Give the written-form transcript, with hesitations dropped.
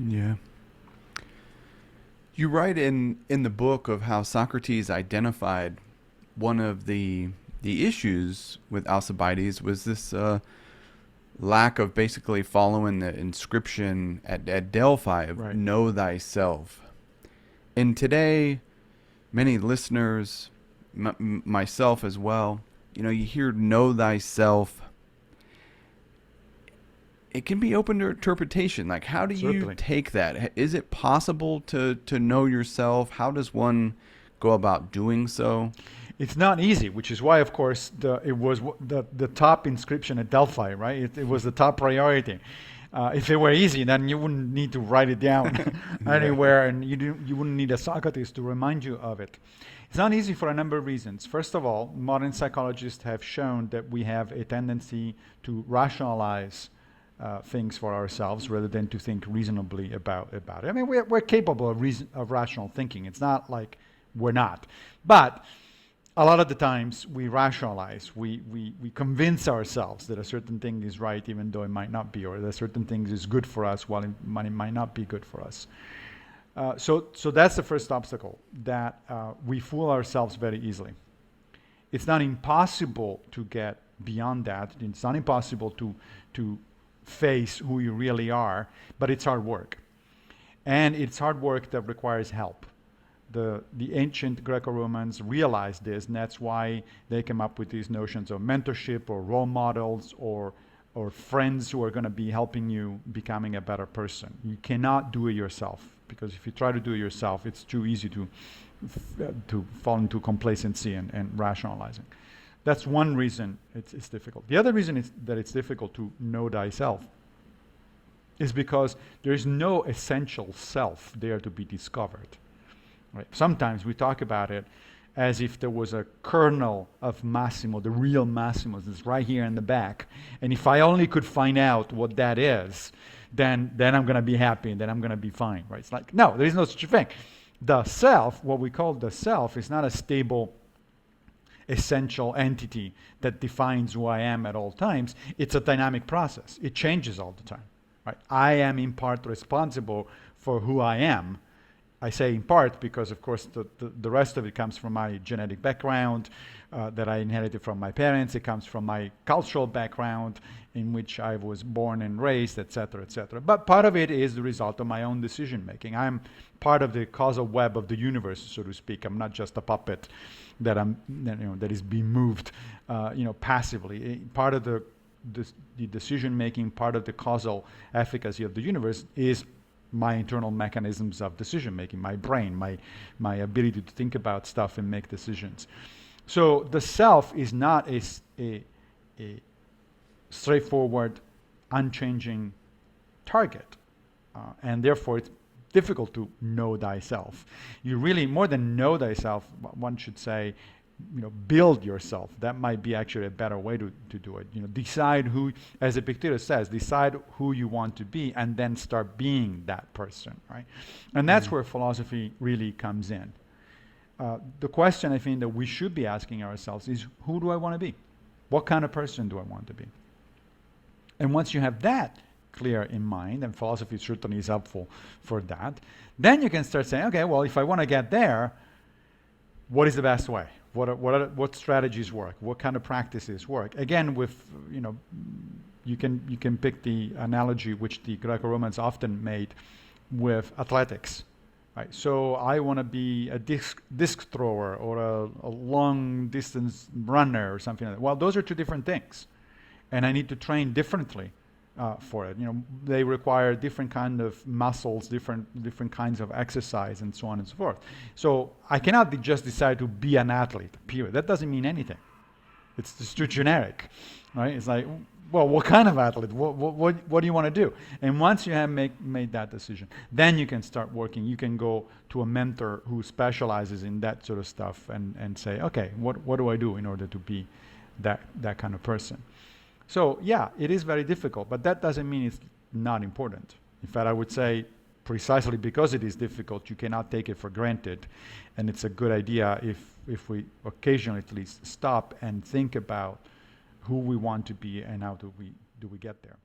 Yeah. You write in the book of how Socrates identified one of the issues with Alcibiades was this lack of basically following the inscription at Delphi of Right. know thyself. And today, many listeners, myself as well, you hear know thyself. It can be open to interpretation. Like, how do you Certainly. take that? Is it possible to know yourself? How does one go about doing so? It's not easy, which is why, of course, it was the top inscription at Delphi, right? It was the top priority. If it were easy, then you wouldn't need to write it down Right. anywhere, and you wouldn't need a Socrates to remind you of it. It's not easy for a number of reasons. First of all, modern psychologists have shown that we have a tendency to rationalize things for ourselves rather than to think reasonably about it. I mean, we're capable of rational thinking. It's not like we're not, but a lot of the times we rationalize, we convince ourselves that a certain thing is right even though it might not be, or that a certain thing is good for us while it might not be good for us. So that's the first obstacle, that we fool ourselves very easily. It's not impossible to get beyond that. It's not impossible to face who you really are, but it's hard work. And it's hard work that requires help. The ancient Greco-Romans realized this, and that's why they came up with these notions of mentorship or role models or friends who are going to be helping you becoming a better person. You cannot do it yourself, because if you try to do it yourself, it's too easy to fall into complacency and rationalizing. That's one reason it's difficult. The other reason that it's difficult to know thyself is because there is no essential self there to be discovered. Right? Sometimes we talk about it as if there was a kernel of Massimo, the real Massimo, that's right here in the back. And if I only could find out what that is, then I'm going to be happy and then I'm going to be fine. Right? It's like, no, there is no such a thing. The self, what we call the self, is not a stable, essential entity that defines who I am at all times. It's a dynamic process. It changes all the time. Right? I am in part responsible for who I am. I say in part because, of course, the rest of it comes from my genetic background that I inherited from my parents. It comes from my cultural background in which I was born and raised, etc., etc. But part of it is the result of my own decision making. I'm part of the causal web of the universe, so to speak. I'm not just a puppet that is being moved, passively. Part of the decision making, part of the causal efficacy of the universe is my internal mechanisms of decision making, my brain, my ability to think about stuff and make decisions. So the self is not a straightforward, unchanging target, and therefore it's difficult to know thyself. You really, more than know thyself, one should say, build yourself. That might be actually a better way to do it. Decide who, as Epictetus says, decide who you want to be and then start being that person, right? And that's Mm. where philosophy really comes in. The question I think that we should be asking ourselves is, who do I want to be? What kind of person do I want to be? And once you have that clear in mind, and philosophy certainly is helpful for that, then you can start saying, okay, well, if I want to get there, what is the best way? What strategies work? What kind of practices work? Again, you can pick the analogy which the Greco-Romans often made with athletics. Right? So I want to be a disc thrower or a long distance runner or something like that. Well, those are two different things, and I need to train differently for it. They require different kind of muscles, different kinds of exercise, and so on and so forth. So I cannot just decide to be an athlete. Period. That doesn't mean anything. It's just too generic, right? It's like, well, what kind of athlete? What do you want to do? And once you have made that decision, then you can start working. You can go to a mentor who specializes in that sort of stuff and say, okay, what do I do in order to be that kind of person? So yeah, it is very difficult, but that doesn't mean it's not important. In fact, I would say precisely because it is difficult, you cannot take it for granted, and it's a good idea if we occasionally at least stop and think about who we want to be and how do we get there.